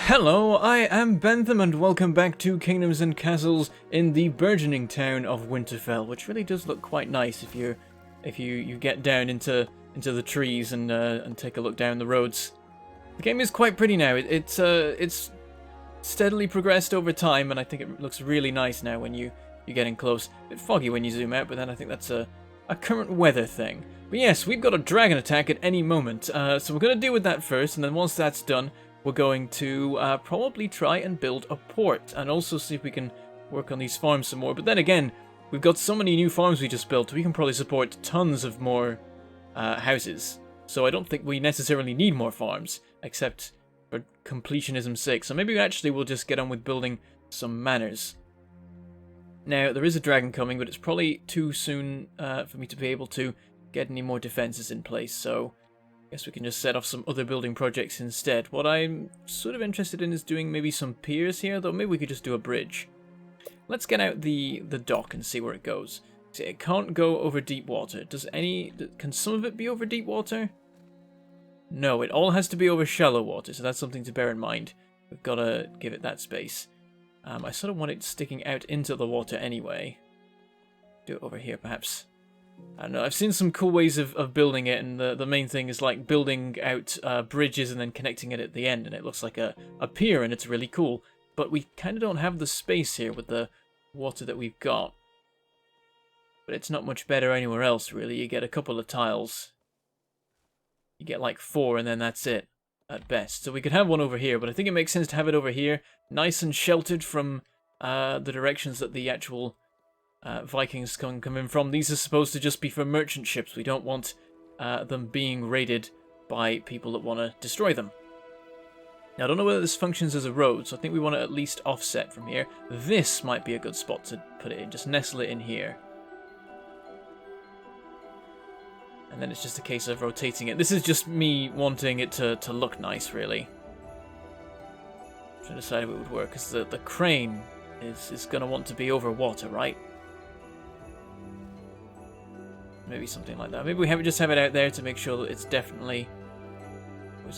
Hello, I am Bentham and welcome back to Kingdoms and Castles in the burgeoning town of Winterfell, which really does look quite nice if you get down into the trees and take a look down the roads. The game is quite pretty now. It's steadily progressed over time, and I think it looks really nice now when you're getting close. A bit foggy when you zoom out, but then I think that's a current weather thing. But yes, we've got a dragon attack at any moment, so we're going to deal with that first, and then once that's done, we're going to probably try and build a port, and also see if we can work on these farms some more. But then again, we've got so many new farms we just built, we can probably support tons of more houses. So I don't think we necessarily need more farms, except for completionism's sake. So maybe actually we'll just get on with building some manors. Now, there is a dragon coming, but it's probably too soon for me to be able to get any more defenses in place, so I guess we can just set off some other building projects instead. What I'm sort of interested in is doing maybe some piers here, though maybe we could just do a bridge. Let's get out the dock and see where it goes. See, it can't go over deep water. Can some of it be over deep water? No, it all has to be over shallow water, so that's something to bear in mind. We've got to give it that space. I sort of want it sticking out into the water anyway. Do it over here, perhaps. I don't know, I've seen some cool ways of building it, and the main thing is like building out bridges and then connecting it at the end, and it looks like a pier, and it's really cool. But we kind of don't have the space here with the water that we've got. But it's not much better anywhere else, really. You get a couple of tiles. You get like 4, and then that's it, at best. So we could have one over here, but I think it makes sense to have it over here, nice and sheltered from the directions that the actual Vikings can come in from. These are supposed to just be for merchant ships. We don't want them being raided by people that want to destroy them. Now, I don't know whether this functions as a road, so I think we want to at least offset from here. This might be a good spot to put it in. Just nestle it in here. And then it's just a case of rotating it. This is just me wanting it to look nice, really. I'm trying to decide if it would work, because the crane is going to want to be over water, right? Maybe something like that. Maybe we just have it out there to make sure that it's definitely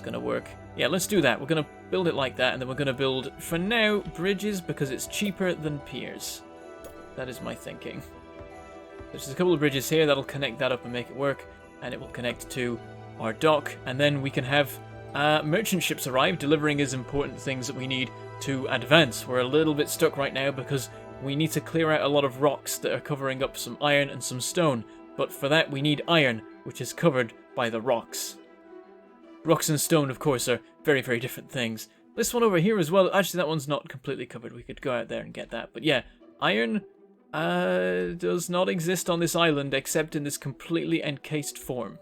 going to work. Yeah, let's do that. We're going to build it like that, and then we're going to build, for now, bridges, because it's cheaper than piers. That is my thinking. There's a couple of bridges here that'll connect that up and make it work, and it will connect to our dock, and then we can have merchant ships arrive, delivering us important things that we need to advance. We're a little bit stuck right now because we need to clear out a lot of rocks that are covering up some iron and some stone. But for that, we need iron, which is covered by the rocks. Rocks and stone, of course, are very, very different things. This one over here as well, actually that one's not completely covered. We could go out there and get that. But yeah, iron does not exist on this island except in this completely encased form.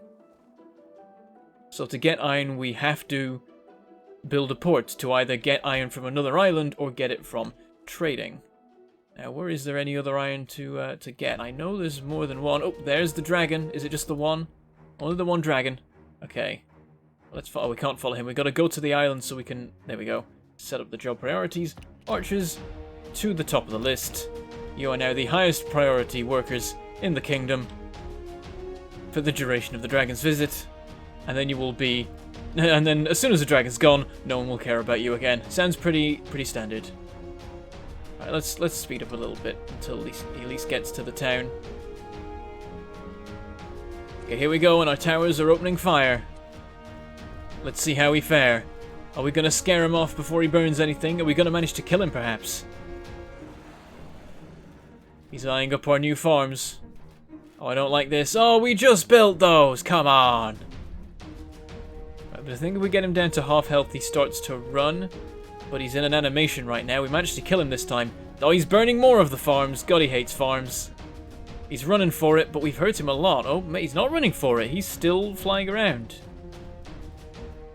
So to get iron, we have to build a port to either get iron from another island or get it from trading. Now, where is there any other iron to get? I know there's more than one. Oh, there's the dragon. Is it just the one? Only the one dragon. Okay. Let's follow. We can't follow him. We've got to go to the island so we can... There we go. Set up the job priorities. Archers to the top of the list. You are now the highest priority workers in the kingdom for the duration of the dragon's visit. And then you will be... And then as soon as the dragon's gone, no one will care about you again. Sounds pretty standard. Alright, let's speed up a little bit until he at least gets to the town. Okay, here we go, and our towers are opening fire. Let's see how we fare. Are we going to scare him off before he burns anything? Are we going to manage to kill him, perhaps? He's eyeing up our new farms. Oh, I don't like this. Oh, we just built those! Come on! Right, but I think if we get him down to half health, he starts to run. But he's in an animation right now. We managed to kill him this time. Oh, he's burning more of the farms. God, he hates farms. He's running for it, but we've hurt him a lot. Oh, he's not running for it. He's still flying around.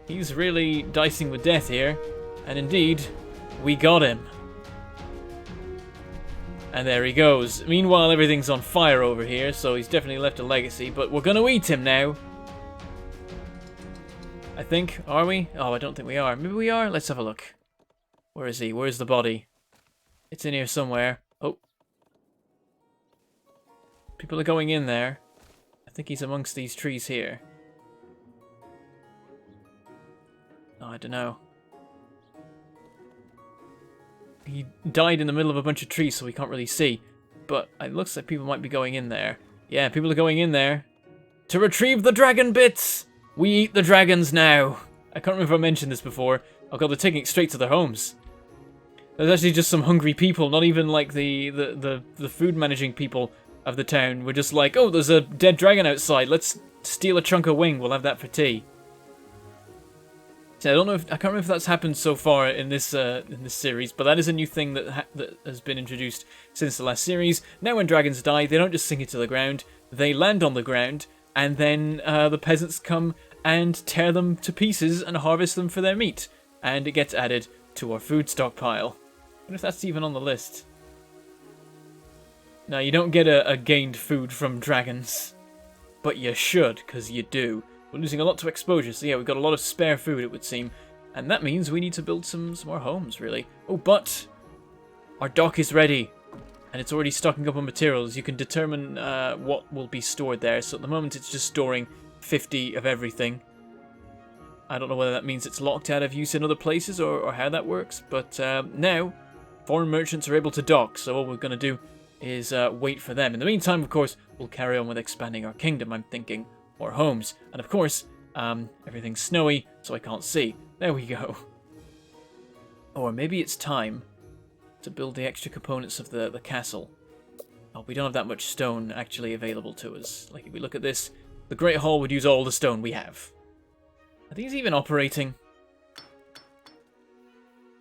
He's really dicing with death here. And indeed, we got him. And there he goes. Meanwhile, everything's on fire over here, so he's definitely left a legacy. But we're going to eat him now. I think. Are we? Oh, I don't think we are. Maybe we are? Let's have a look. Where is he? Where's the body? It's in here somewhere. Oh. People are going in there. I think he's amongst these trees here. Oh, I don't know. he died in the middle of a bunch of trees, so we can't really see. But it looks like people might be going in there. Yeah, people are going in there to retrieve the dragon bits. We eat the dragons now. I can't remember if I mentioned this before. Oh god, they're taking it straight to their homes. There's actually just some hungry people, not even like the food managing people of the town. We're just like, oh, there's a dead dragon outside. Let's steal a chunk of wing. We'll have that for tea. So I don't know if I can't remember if that's happened so far in this series, but that is a new thing that has been introduced since the last series. Now, when dragons die, they don't just sink into the ground; they land on the ground, and then the peasants come and tear them to pieces and harvest them for their meat, and it gets added to our food stockpile. I wonder if that's even on the list. Now, you don't get a gained food from dragons, but you should, because you do. We're losing a lot to exposure, so yeah, we've got a lot of spare food, it would seem. And that means we need to build some more homes, really. Oh, but our dock is ready, and it's already stocking up on materials. You can determine what will be stored there, so at the moment it's just storing 50 of everything. I don't know whether that means it's locked out of use in other places or how that works, but now foreign merchants are able to dock, so all we're going to do is wait for them. In the meantime, of course, we'll carry on with expanding our kingdom, I'm thinking. More homes. And of course, everything's snowy, so I can't see. There we go. Or maybe it's time to build the extra components of the castle. Oh, we don't have that much stone actually available to us. Like, if we look at this, the Great Hall would use all the stone we have. Are these even operating?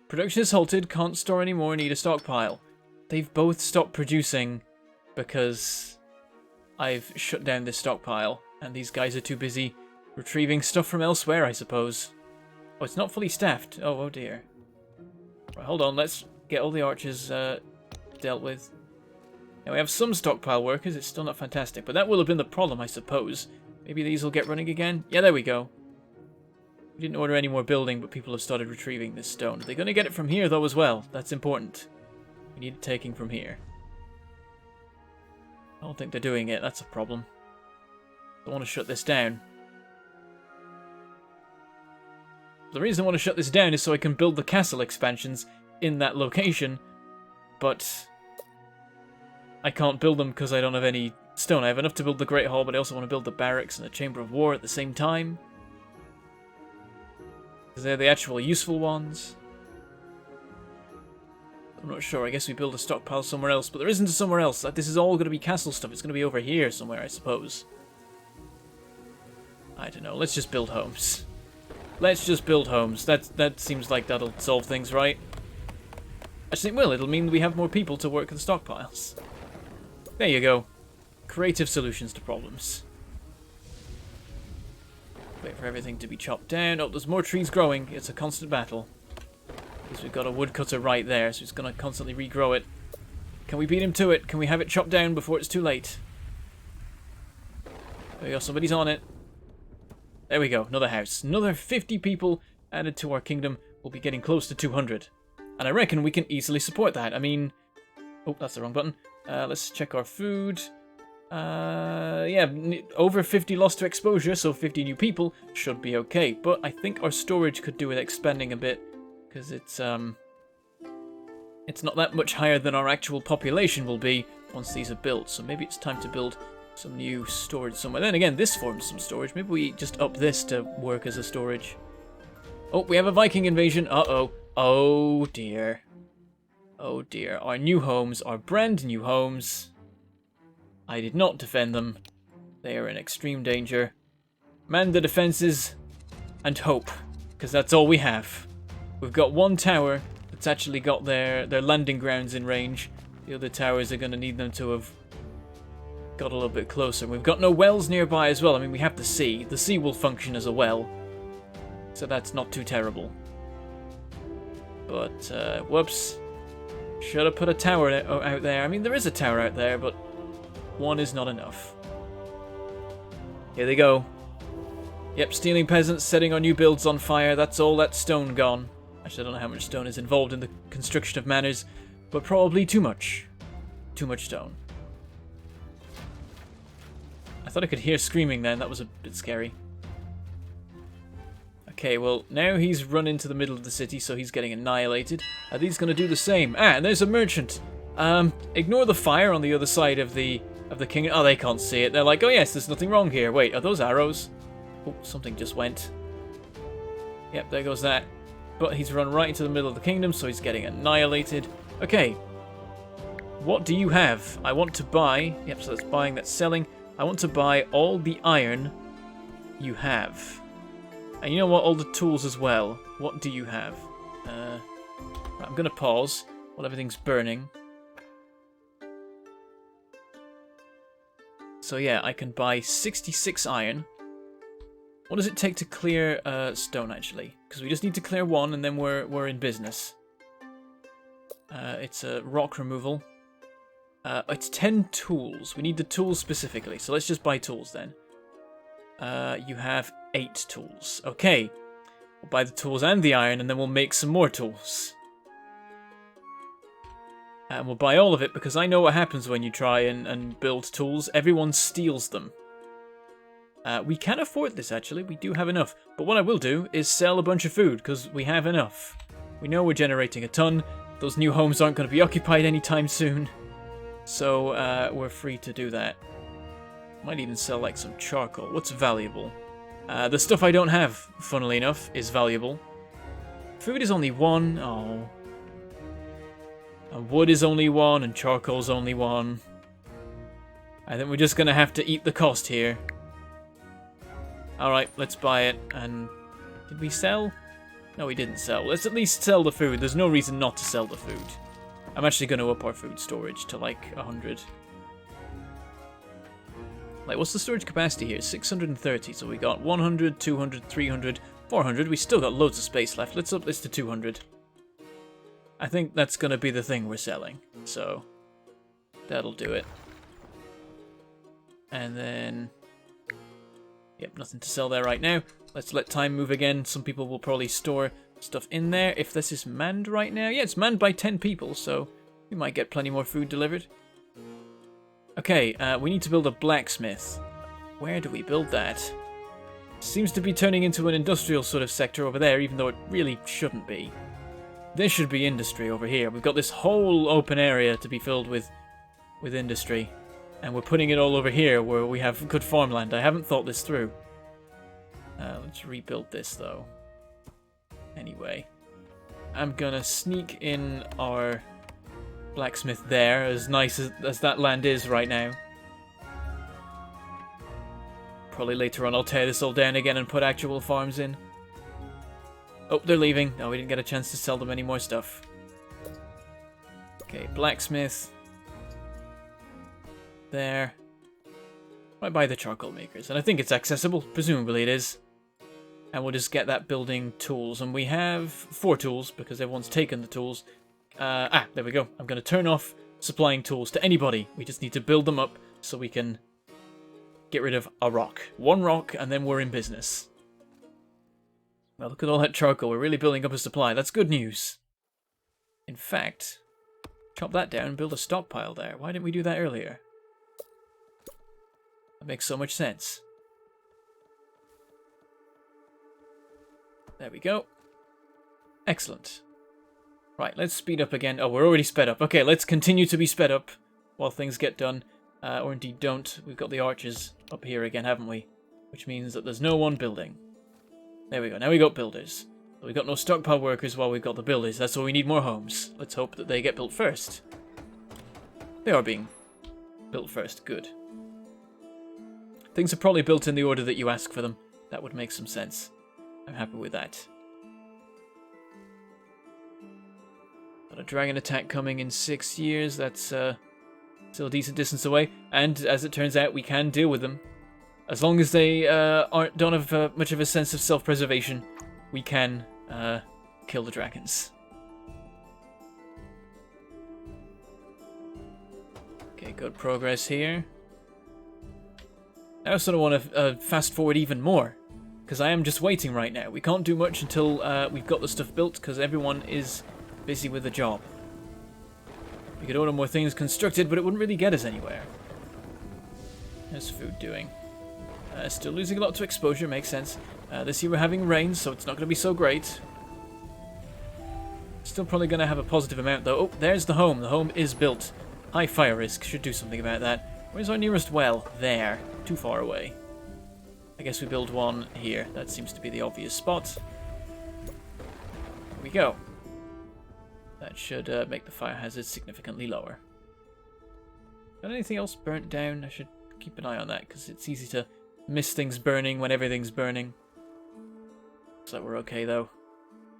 Production is halted, can't store anymore, need a stockpile. They've both stopped producing because I've shut down this stockpile. And these guys are too busy retrieving stuff from elsewhere, I suppose. Oh, it's not fully staffed. Oh dear. Right, hold on. Let's get all the archers dealt with. Now, we have some stockpile workers. It's still not fantastic, but that will have been the problem, I suppose. Maybe these will get running again? Yeah, there we go. We didn't order any more building, but people have started retrieving this stone. Are they going to get it from here, though, as well? That's important. We need it taking from here. I don't think they're doing it. That's a problem. I want to shut this down. The reason I want to shut this down is so I can build the castle expansions in that location, but I can't build them because I don't have any stone. I have enough to build the Great Hall, but I also want to build the Barracks and the Chamber of War at the same time. Because they're the actual useful ones. I'm not sure. I guess we build a stockpile somewhere else, but there isn't somewhere else. This is all going to be castle stuff. It's going to be over here somewhere, I suppose. I don't know. Let's just build homes. Let's just build homes. That seems like that'll solve things, right? Actually, it will. It'll mean we have more people to work the stockpiles. There you go. Creative solutions to problems. Wait for everything to be chopped down. Oh, there's more trees growing. It's a constant battle. Because we've got a woodcutter right there, so it's going to constantly regrow it. Can we beat him to it? Can we have it chopped down before it's too late? There we go. Somebody's on it. There we go, another house. Another 50 people added to our kingdom. We'll be getting close to 200. And I reckon we can easily support that. I mean... Oh, that's the wrong button. Let's check our food. Yeah, over 50 lost to exposure, so 50 new people should be okay. But I think our storage could do with expanding a bit. Because it's not that much higher than our actual population will be once these are built. So maybe it's time to build some new storage somewhere. Then again, this forms some storage. Maybe we just up this to work as a storage. Oh, we have a Viking invasion. Uh-oh. Oh, dear. Oh, dear. Our new homes are brand new homes. I did not defend them. They are in extreme danger. Man the defenses and hope, because that's all we have. We've got one tower that's actually got their landing grounds in range. The other towers are going to need them to have got a little bit closer. We've got no wells nearby as well. I mean, we have the sea. The sea will function as a well, so that's not too terrible. But, whoops. Should have put a tower out there. I mean, there is a tower out there, but one is not enough. Here they go. Yep, stealing peasants, setting our new builds on fire. That's all that stone gone. Actually, I don't know how much stone is involved in the construction of manors, but probably too much. Too much stone. I thought I could hear screaming then. That was a bit scary. Okay, well, now he's run into the middle of the city, so he's getting annihilated. Are these going to do the same? Ah, and there's a merchant. Ignore the fire on the other side of the king. Oh, they can't see it. They're like, oh yes, there's nothing wrong here. Wait, are those arrows? Oh, something just went. Yep, there goes that. But he's run right into the middle of the kingdom, so he's getting annihilated. Okay. What do you have? I want to buy... Yep, so that's buying, that's selling. I want to buy all the iron you have. And you know what? All the tools as well. What do you have? Right, I'm going to pause while everything's burning. So yeah, I can buy 66 iron. What does it take to clear stone, actually? Because we just need to clear one, and then we're in business. It's a rock removal. It's 10 tools. We need the tools specifically, so let's just buy tools then. You have 8 tools. Okay. We'll buy the tools and the iron, and then we'll make some more tools. And we'll buy all of it, because I know what happens when you try and build tools. Everyone steals them. We can afford this, actually. We do have enough. But what I will do is sell a bunch of food, because we have enough. We know we're generating a ton. Those new homes aren't going to be occupied anytime soon. So we're free to do that. Might even sell like some charcoal. What's valuable? The stuff I don't have, funnily enough, is valuable. Food is only 1. Oh. And wood is only 1, and charcoal's only 1. I think we're just going to have to eat the cost here. Alright, let's buy it. And did we sell? No, we didn't sell. Let's at least sell the food. There's no reason not to sell the food. I'm actually going to up our food storage to like 100. Like, what's the storage capacity here? 630. So we got 100, 200, 300, 400. We still got loads of space left. Let's up this to 200. I think that's going to be the thing we're selling. So that'll do it. And then... Yep, nothing to sell there right now. Let's let time move again. Some people will probably store stuff in there. If this is manned right now. Yeah, it's manned by 10 people, so we might get plenty more food delivered. Okay, we need to build a blacksmith. Where do we build that? Seems to be turning into an industrial sort of sector over there, even though it really shouldn't be. This should be industry over here. We've got this whole open area to be filled with industry. And we're putting it all over here where we have good farmland. I haven't thought this through. Let's rebuild this, though. Anyway. I'm gonna sneak in our blacksmith there, as nice as that land is right now. Probably later on I'll tear this all down again and put actual farms in. Oh, they're leaving. No, we didn't get a chance to sell them any more stuff. Okay, blacksmith. There. Might buy the charcoal makers, and I think it's accessible. Presumably it is. And we'll just get that building tools. And we have 4 tools, because everyone's taken the tools. There we go. I'm going to turn off supplying tools to anybody. We just need to build them up so we can get rid of a rock. 1 rock, and then we're in business. Well, look at all that charcoal. We're really building up a supply. That's good news. In fact, chop that down and build a stockpile there. Why didn't we do that earlier? That makes so much sense. There we go. Excellent. Right, let's speed up again. Oh, we're already sped up. Okay, let's continue to be sped up while things get done. Or indeed don't. We've got the archers up here again, haven't we? Which means that there's no one building. There we go. Now we got builders. But we've got no stockpile workers while we've got the builders. That's why we need more homes. Let's hope that they get built first. They are being built first. Good. Things are probably built in the order that you ask for them. That would make some sense. I'm happy with that. Got a dragon attack coming in 6 years. That's still a decent distance away. And as it turns out, we can deal with them. As long as they don't have much of a sense of self-preservation, we can kill the dragons. Okay, good progress here. I also want to fast forward even more, because I am just waiting right now. We can't do much until we've got the stuff built, because everyone is busy with the job. We could order more things constructed, but it wouldn't really get us anywhere. How's food doing? Still losing a lot to exposure, makes sense. This year we're having rain, so it's not going to be so great. Still probably going to have a positive amount, though. Oh, there's the home. The home is built. High fire risk. Should do something about that. Where's our nearest well? There. Too far away. I guess we build one here. That seems to be the obvious spot. Here we go. That should make the fire hazard significantly lower. Got anything else burnt down? I should keep an eye on that, because it's easy to miss things burning when everything's burning. Looks like we're okay, though.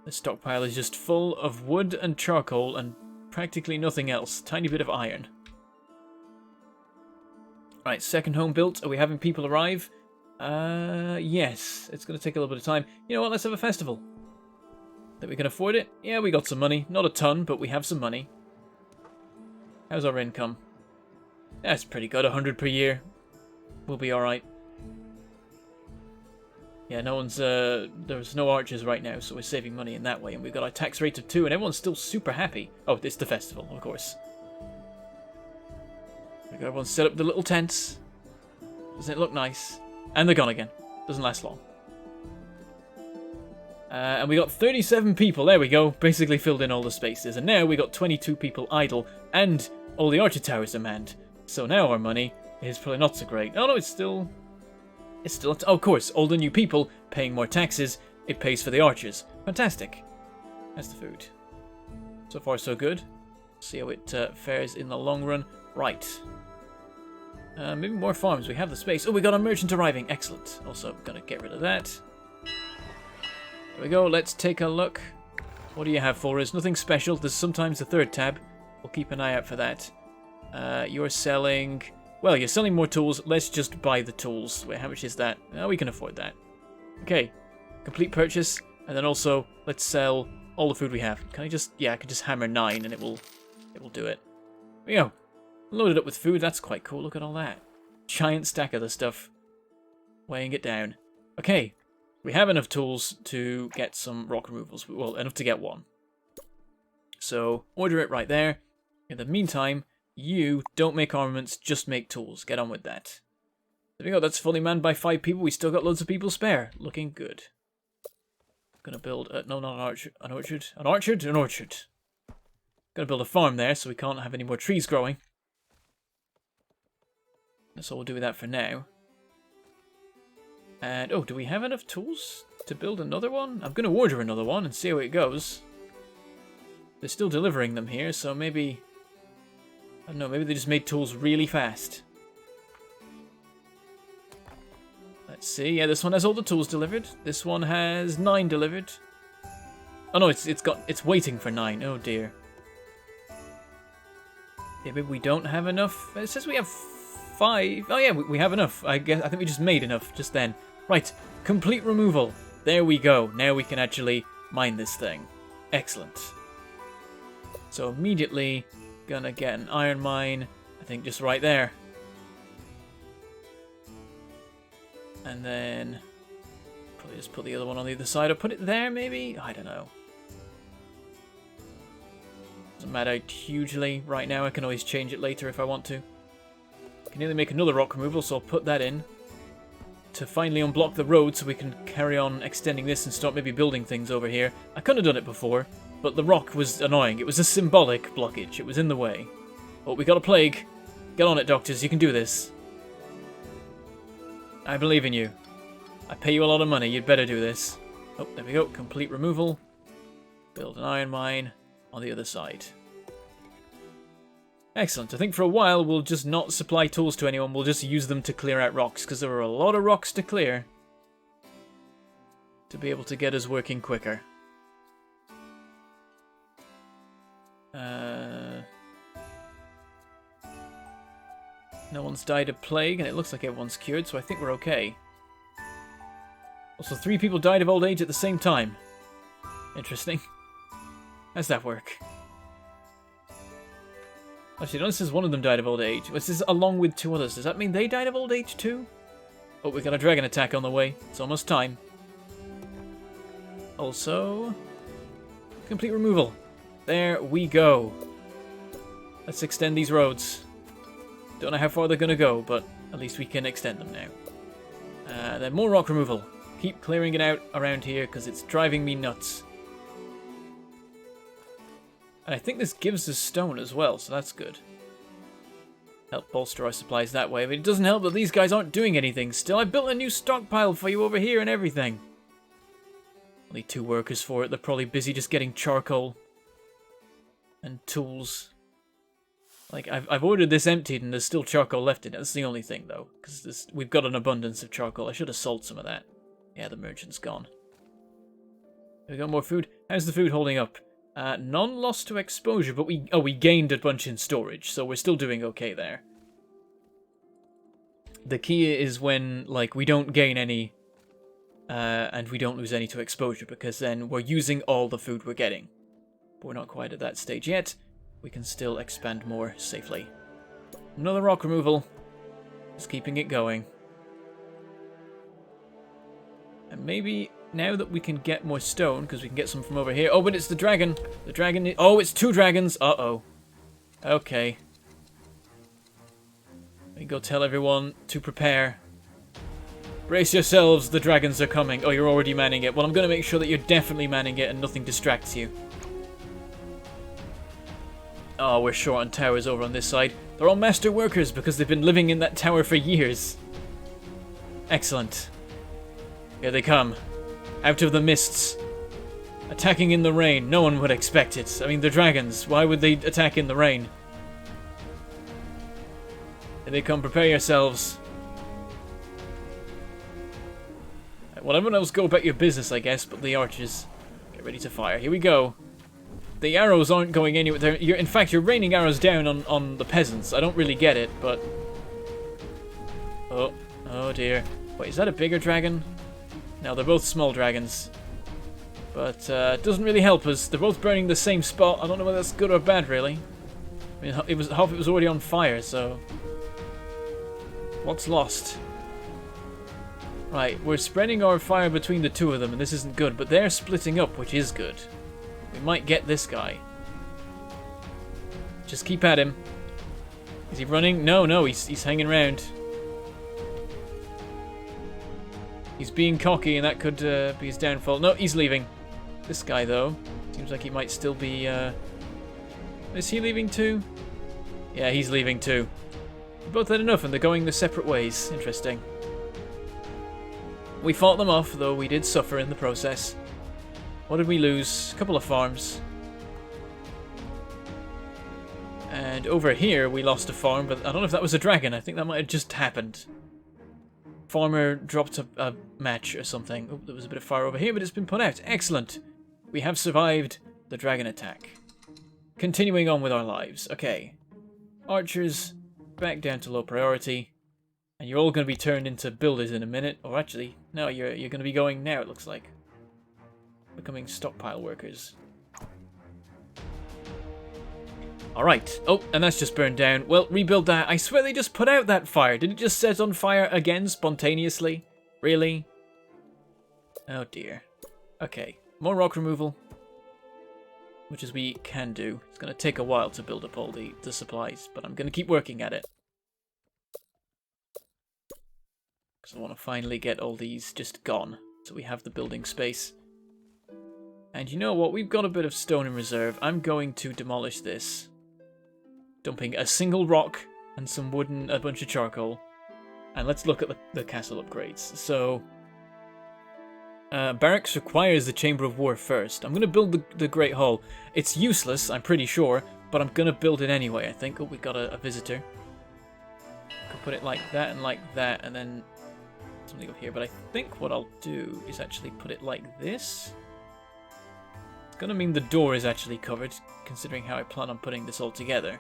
The stockpile is just full of wood and charcoal and practically nothing else. Tiny bit of iron. Right, second home built. Are we having people arrive? Yes. It's going to take a little bit of time. You know what? Let's have a festival. That we can afford it? Yeah, we got some money. Not a ton, but we have some money. How's our income? That's pretty good. 100 per year. We'll be alright. Yeah, no one's, there's no archers right now, so we're saving money in that way. And we've got our tax rate of 2, and everyone's still super happy. Oh, it's the festival, of course. We've got everyone set up the little tents. Doesn't it look nice? And they're gone again. Doesn't last long. And we got 37 people, there we go. Basically filled in all the spaces. And now we got 22 people idle, and all the archer towers are manned. So now our money is probably not so great. Oh no, it's still... oh, of course, all the new people paying more taxes, it pays for the archers. Fantastic. That's the food. So far, so good. See how it fares in the long run. Right. Maybe more farms. We have the space. Oh, we got a merchant arriving. Excellent. Also, gonna get rid of that. There we go. Let's take a look. What do you have for us? Nothing special. There's sometimes a third tab. We'll keep an eye out for that. You're selling... Well, you're selling more tools. Let's just buy the tools. Wait, how much is that? Oh, we can afford that. Okay. Complete purchase. And then also, let's sell all the food we have. Can I just... Yeah, I can just hammer 9 and it will do it. There we go. Loaded up with food. That's quite cool. Look at all that. Giant stack of the stuff. Weighing it down. Okay. We have enough tools to get some rock removals. Well, enough to get one. So, order it right there. In the meantime... You don't make armaments, just make tools. Get on with that. There we go, that's fully manned by 5 people. We still got loads of people spare. Looking good. Gonna build, no, not an orchard. An orchard? An orchard? An orchard. Gonna build a farm there so we can't have any more trees growing. That's all we'll do with that for now. And, oh, do we have enough tools to build another one? I'm gonna order another one and see how it goes. They're still delivering them here, so maybe... I don't know, maybe they just made tools really fast. Let's see. Yeah, this one has all the tools delivered. This one has 9 delivered. Oh no, it's waiting for 9. Oh dear. Yeah, maybe we don't have enough. It says we have 5. Oh yeah, we have enough. I think we just made enough just then. Right, complete removal. There we go. Now we can actually mine this thing. Excellent. So immediately... Gonna get an iron mine, I think just right there. And then probably just put the other one on the other side, or put it there maybe? I don't know. Doesn't matter hugely right now, I can always change it later if I want to. Can nearly make another rock removal, so I'll put that in. To finally unblock the road so we can carry on extending this and start maybe building things over here. I could have done it before. But the rock was annoying. It was a symbolic blockage. It was in the way. But we got a plague. Get on it, doctors. You can do this. I believe in you. I pay you a lot of money. You'd better do this. Oh, there we go. Complete removal. Build an iron mine on the other side. Excellent. I think for a while we'll just not supply tools to anyone. We'll just use them to clear out rocks. Because there are a lot of rocks to clear. To be able to get us working quicker. No one's died of plague, and it looks like everyone's cured, so I think we're okay. Also, 3 people died of old age at the same time. Interesting. How's that work? Actually, no, it says one of them died of old age. This is along with 2 others. Does that mean they died of old age too? Oh, we got a dragon attack on the way. It's almost time. Also, complete removal. There we go. Let's extend these roads. Don't know how far they're going to go, but at least we can extend them now. Then more rock removal. keep clearing it out around here because it's driving me nuts. And I think this gives us stone as well, so that's good. Help bolster our supplies that way, but it doesn't help that these guys aren't doing anything still. I built a new stockpile for you over here and everything. Only 2 workers for it. They're probably busy just getting charcoal and tools. Like, I've ordered this emptied and there's still charcoal left in it. That's the only thing, though, because we've got an abundance of charcoal. I should have sold some of that. Yeah, the merchant's gone. We got more food. How's the food holding up? None lost to exposure, but we gained a bunch in storage, so we're still doing okay there. The key is when, like, we don't gain any, and we don't lose any to exposure, because then we're using all the food we're getting. But we're not quite at that stage yet. We can still expand more safely. Another rock removal. Just keeping it going. And maybe now that we can get more stone, because we can get some from over here. Oh, but it's the dragon. The dragon. Oh, it's 2 dragons. Uh-oh. Okay. Let me go tell everyone to prepare. Brace yourselves, the dragons are coming. Oh, you're already manning it. Well, I'm going to make sure that you're definitely manning it and nothing distracts you. Oh, we're short on towers over on this side. They're all master workers because they've been living in that tower for years. Excellent. Here they come. Out of the mists. Attacking in the rain. No one would expect it. I mean, they're dragons. Why would they attack in the rain? Here they come. Prepare yourselves. Well, everyone else go about your business, I guess, but the archers, get ready to fire. Here we go. The arrows aren't going anywhere. In fact, you're raining arrows down on the peasants. I don't really get it, but... Oh dear. Wait, is that a bigger dragon? No, they're both small dragons. But it doesn't really help us. They're both burning the same spot. I don't know whether that's good or bad, really. I mean, half of it was already on fire, so... What's lost? Right, we're spreading our fire between the 2 of them, and this isn't good. But they're splitting up, which is good. We might get this guy. Just keep at him. Is he running? No, he's hanging around. He's being cocky, and that could be his downfall. No, he's leaving. This guy, though, seems like he might still be... Is he leaving too? Yeah, he's leaving too. They both had enough, and they're going their separate ways. Interesting. We fought them off, though we did suffer in the process. What did we lose? A couple of farms. And over here, we lost a farm, but I don't know if that was a dragon. I think that might have just happened. Farmer dropped a match or something. Oh, there was a bit of fire over here, but it's been put out. Excellent. We have survived the dragon attack. Continuing on with our lives. Okay. Archers, back down to low priority. And you're all going to be turned into builders in a minute. Or actually, no, you're going to be going now, it looks like. Becoming stockpile workers. Alright. Oh, and that's just burned down. Well, rebuild that. I swear they just put out that fire. Did it just set on fire again spontaneously? Really? Oh dear. Okay. More rock removal. Which as we can do. It's going to take a while to build up all the supplies, but I'm going to keep working at it. Because I want to finally get all these just gone. So we have the building space. And you know what? We've got a bit of stone in reserve. I'm going to demolish this. Dumping a single rock and some wood and a bunch of charcoal. And let's look at the castle upgrades. So, Barracks requires the Chamber of War first. I'm going to build the Great Hall. It's useless, I'm pretty sure, but I'm going to build it anyway, I think. Oh, we got a visitor. Could put it like that, and then something up here. But I think what I'll do is actually put it like this. It's going to mean the door is actually covered, considering how I plan on putting this all together.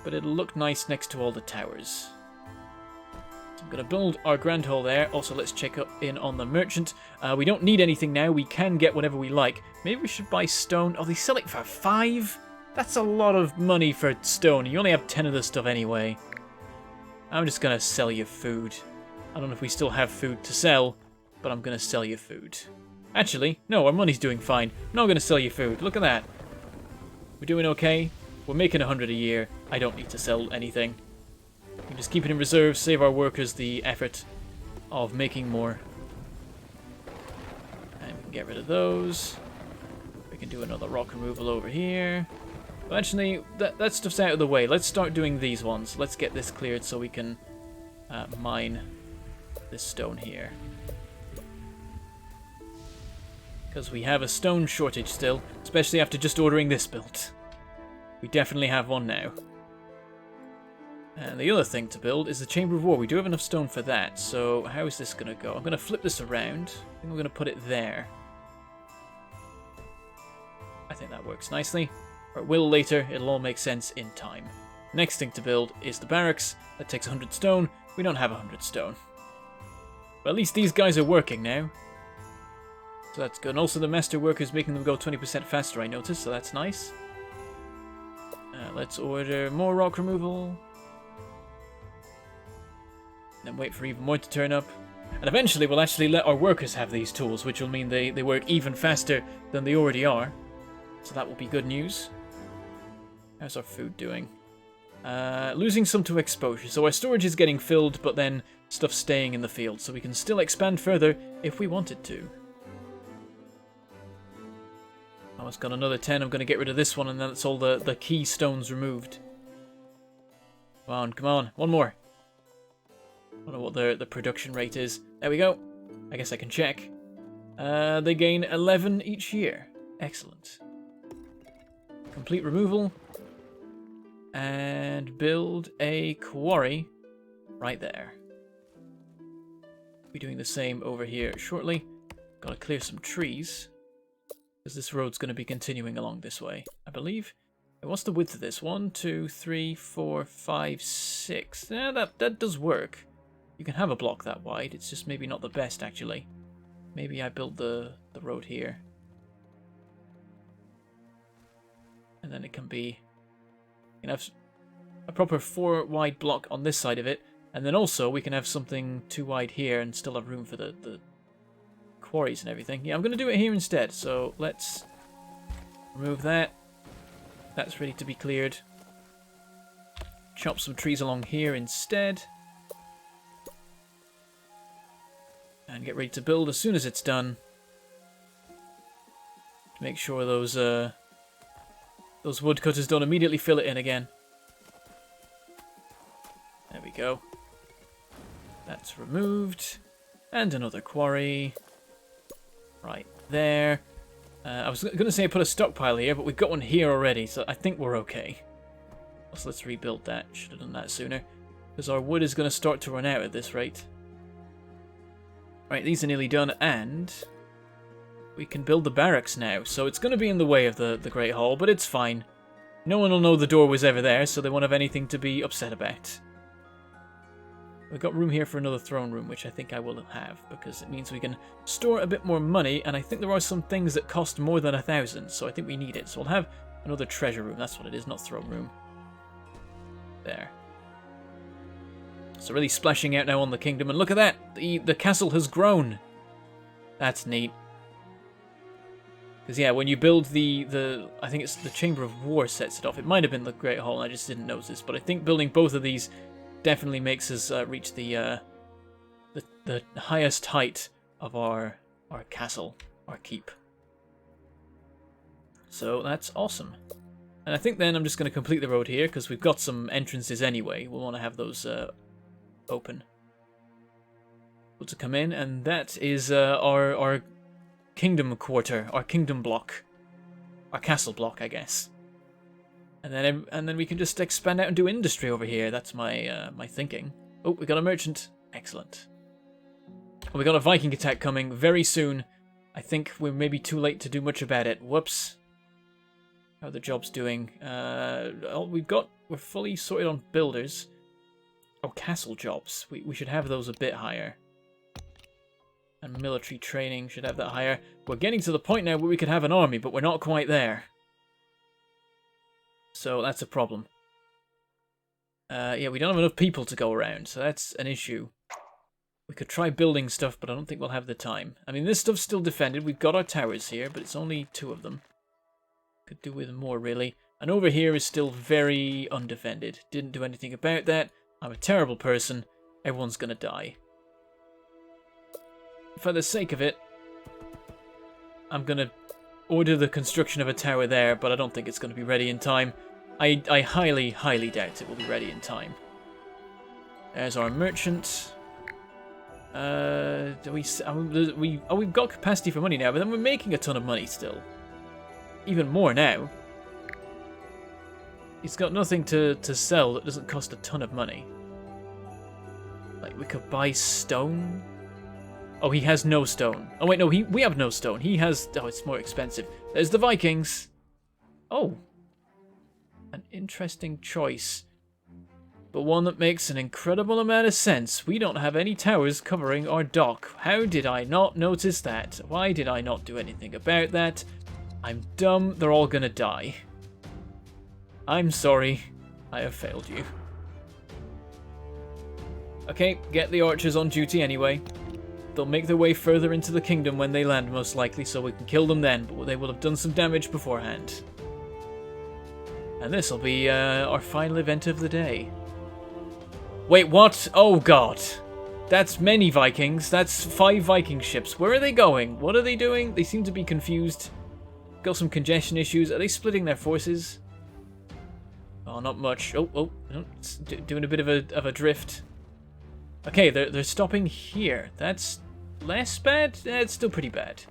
But it'll look nice next to all the towers. So I'm going to build our grand hall there. Also, let's check in on the merchant. We don't need anything now. We can get whatever we like. Maybe we should buy stone. Oh, they sell it for 5? That's a lot of money for stone. You only have 10 of the stuff anyway. I'm just going to sell you food. I don't know if we still have food to sell, but I'm going to sell you food. Actually, no, our money's doing fine. I'm not going to sell you food. Look at that. We're doing okay. We're making 100 a year. I don't need to sell anything. We can just keep it in reserve, save our workers the effort of making more. And we can get rid of those. We can do another rock removal over here. But actually, that stuff's out of the way. Let's start doing these ones. Let's get this cleared so we can mine this stone here. Because we have a stone shortage still, especially after just ordering this build. We definitely have one now. And the other thing to build is the Chamber of War. We do have enough stone for that, so how is this going to go? I'm going to flip this around. I think we're going to put it there. I think that works nicely. Or it will later, it'll all make sense in time. Next thing to build is the barracks. That takes 100 stone. We don't have 100 stone. But at least these guys are working now. So that's good. And also the master worker is making them go 20% faster, I noticed, so that's nice. Let's order more rock removal. Then wait for even more to turn up. And eventually we'll actually let our workers have these tools, which will mean they work even faster than they already are. So that will be good news. How's our food doing? Losing some to exposure. So our storage is getting filled, but then stuff staying in the field. So we can still expand further if we wanted to. Oh, it's got another 10. I'm going to get rid of this one, and then that's all the key stones removed. Come on, come on. One more. I don't know what the production rate is. There we go. I guess I can check. They gain 11 each year. Excellent. Complete removal. And build a quarry right there. Be doing the same over here shortly. Gotta clear some trees, because this road's going to be continuing along this way, I believe. And what's the width of this? 1, 2, 3, 4, 5, 6. Yeah, that does work. You can have a block that wide. It's just maybe not the best, actually. Maybe I build the road here. And then it can be... You can have a proper 4 wide block on this side of it. And then also we can have something 2 wide here and still have room for the quarries and everything. Yeah, I'm going to do it here instead. So let's remove that. That's ready to be cleared. Chop some trees along here instead. And get ready to build as soon as it's done. Make sure those woodcutters don't immediately fill it in again. There we go. That's removed. And another quarry. Right there. I was going to say put a stockpile here, but we've got one here already, so I think we're okay. So let's rebuild that. Should have done that sooner. Because our wood is going to start to run out at this rate. Right, these are nearly done, and we can build the barracks now. So it's going to be in the way of the Great Hall, but it's fine. No one will know the door was ever there, so they won't have anything to be upset about. We've got room here for another throne room, which I think I will have, because it means we can store a bit more money, and I think there are some things that cost more than 1,000, so I think we need it. So we'll have another treasure room. That's what it is, not throne room. There. So really splashing out now on the kingdom, and look at that! The castle has grown! That's neat. Because yeah, when you build I think it's the Chamber of War sets it off. It might have been the Great Hall, and I just didn't notice, but I think building both of these definitely makes us reach the highest height of our castle, our keep. So that's awesome. And I think then I'm just going to complete the road here, because we've got some entrances anyway. We'll want to have those open. Able to come in, and that is our kingdom quarter, our kingdom block, our castle block, I guess. And then we can just expand out and do industry over here. That's my my thinking. Oh, we got a merchant. Excellent. Well, we got a Viking attack coming very soon. I think we're maybe too late to do much about it. Whoops. How are the jobs doing? We're fully sorted on builders. Oh, castle jobs. We should have those a bit higher. And military training should have that higher. We're getting to the point now where we could have an army, but we're not quite there. So that's a problem. Yeah, we don't have enough people to go around, so that's an issue. We could try building stuff, but I don't think we'll have the time. I mean, this stuff's still defended. We've got our towers here, but it's only 2 of them. Could do with more, really. And over here is still very undefended. Didn't do anything about that. I'm a terrible person. Everyone's gonna die. for the sake of it, I'm going to order the construction of a tower there, but I don't think it's going to be ready in time. I highly, highly doubt it will be ready in time. There's our merchant. We've got capacity for money now, but then we're making a ton of money still. Even more now. He's got nothing to sell that doesn't cost a ton of money. Like, we could buy stone? Oh, he has no stone. Oh, wait, no, we have no stone. He has... Oh, it's more expensive. There's the Vikings. Oh. An interesting choice. But one that makes an incredible amount of sense. We don't have any towers covering our dock. How did I not notice that? Why did I not do anything about that? I'm dumb. They're all gonna die. I'm sorry. I have failed you. Okay, get the archers on duty anyway. They'll make their way further into the kingdom when they land, most likely, so we can kill them then, but they will have done some damage beforehand. And this will be our final event of the day. Wait, what? Oh god. That's many Vikings. That's 5 Viking ships. Where are they going? What are they doing? They seem to be confused. Got some congestion issues. Are they splitting their forces? Oh, not much. Oh, it's doing a bit of a drift. Okay, they're stopping here. That's less bad? It's still pretty bad.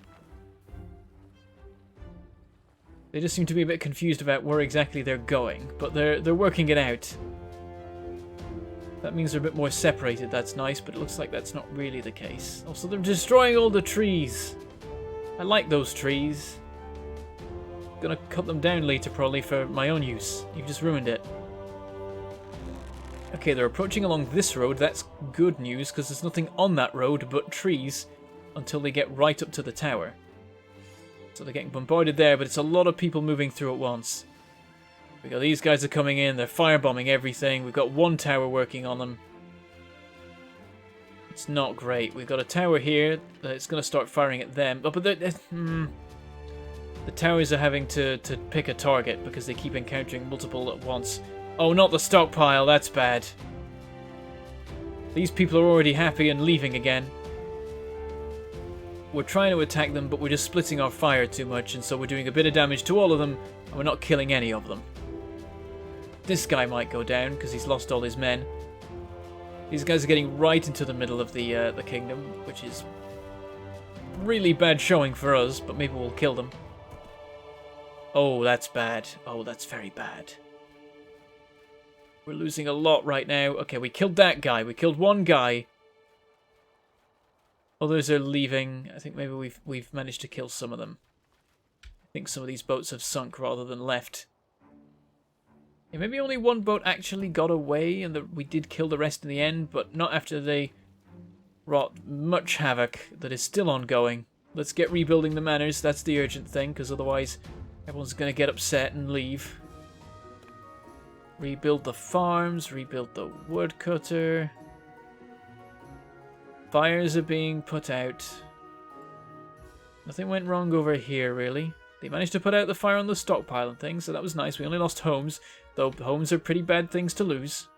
They just seem to be a bit confused about where exactly they're going, but they're working it out. That means they're a bit more separated, that's nice, but it looks like that's not really the case. Also, they're destroying all the trees. I like those trees. Gonna cut them down later, probably, for my own use. You've just ruined it. Okay, they're approaching along this road. That's good news, because there's nothing on that road but trees until they get right up to the tower. So they're getting bombarded there, but it's a lot of people moving through at once. We got these guys are coming in, they're firebombing everything. We've got one tower working on them. It's not great. We've got a tower here that's going to start firing at them. Oh, but the towers are having to pick a target because they keep encountering multiple at once. Oh, not the stockpile, that's bad. These people are already happy and leaving again. We're trying to attack them, but we're just splitting our fire too much, and so we're doing a bit of damage to all of them, and we're not killing any of them. This guy might go down, because he's lost all his men. These guys are getting right into the middle of the kingdom, which is really bad showing for us, but maybe we'll kill them. Oh, that's bad. Oh, that's very bad. We're losing a lot right now. Okay, we killed that guy. We killed one guy. Others are leaving. I think maybe we've managed to kill some of them. I think some of these boats have sunk rather than left. Yeah, maybe only one boat actually got away, and we did kill the rest in the end, but not after they wrought much havoc that is still ongoing. Let's get rebuilding the manors. That's the urgent thing, because otherwise everyone's going to get upset and leave. Rebuild the farms, rebuild the woodcutter. Fires are being put out. Nothing went wrong over here, really. They managed to put out the fire on the stockpile and things, so that was nice. We only lost homes, though homes are pretty bad things to lose.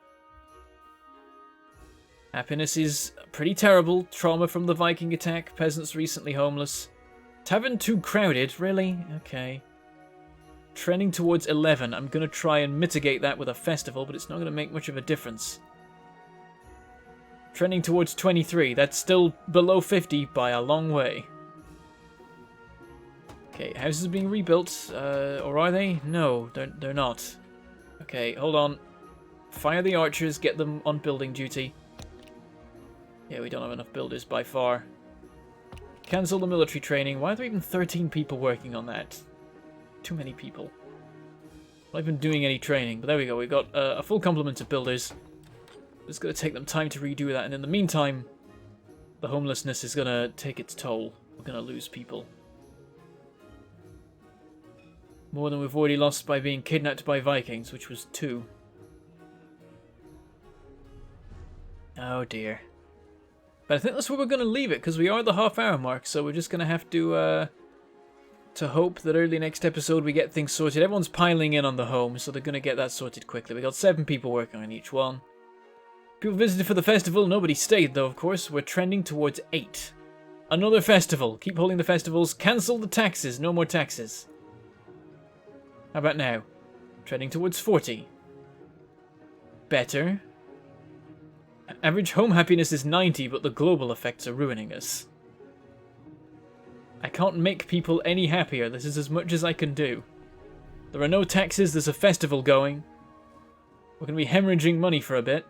Happiness is pretty terrible. Trauma from the Viking attack. Peasants recently homeless. Tavern too crowded, really? Okay. Trending towards 11. I'm going to try and mitigate that with a festival, but it's not going to make much of a difference. Trending towards 23. That's still below 50 by a long way. Okay, houses are being rebuilt. Or are they? No, they're not. Okay, hold on. Fire the archers, get them on building duty. Yeah, we don't have enough builders by far. Cancel the military training. Why are there even 13 people working on that? Too many people. Not even doing any training, but there we go. We've got a full complement of builders. It's going to take them time to redo that, and in the meantime, the homelessness is going to take its toll. We're going to lose people. More than we've already lost by being kidnapped by Vikings, which was 2. Oh dear. But I think that's where we're going to leave it, because we are at the half-hour mark, so we're just going to have to hope that early next episode we get things sorted. Everyone's piling in on the home, so they're going to get that sorted quickly. We got 7 people working on each one. People visited for the festival. Nobody stayed, though, of course. We're trending towards 8. Another festival. Keep holding the festivals. Cancel the taxes. No more taxes. How about now? Trending towards 40. Better. Average home happiness is 90, but the global effects are ruining us. I can't make people any happier. This is as much as I can do. There are no taxes. There's a festival going. We're going to be hemorrhaging money for a bit.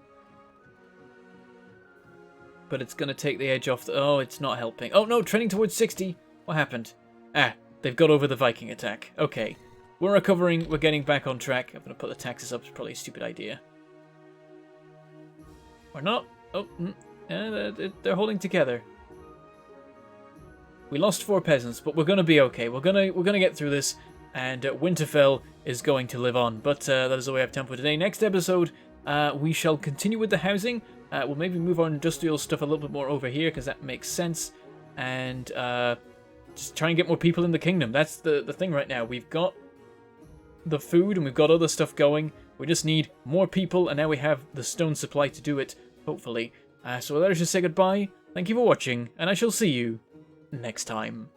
But it's going to take the edge off the... Oh, it's not helping. Oh, no, trending towards 60. What happened? Ah, they've got over the Viking attack. Okay. We're recovering. We're getting back on track. I'm going to put the taxes up. It's probably a stupid idea. Or not. Oh, they're holding together. We lost 4 peasants, but we're going to be okay. We're gonna get through this, and Winterfell is going to live on. But that is all we have time for today. Next episode, we shall continue with the housing. We'll maybe move our industrial stuff a little bit more over here, because that makes sense. And just try and get more people in the kingdom. That's the thing right now. We've got the food, and we've got other stuff going. We just need more people, and now we have the stone supply to do it, hopefully. So let us just say goodbye. Thank you for watching, and I shall see you next time.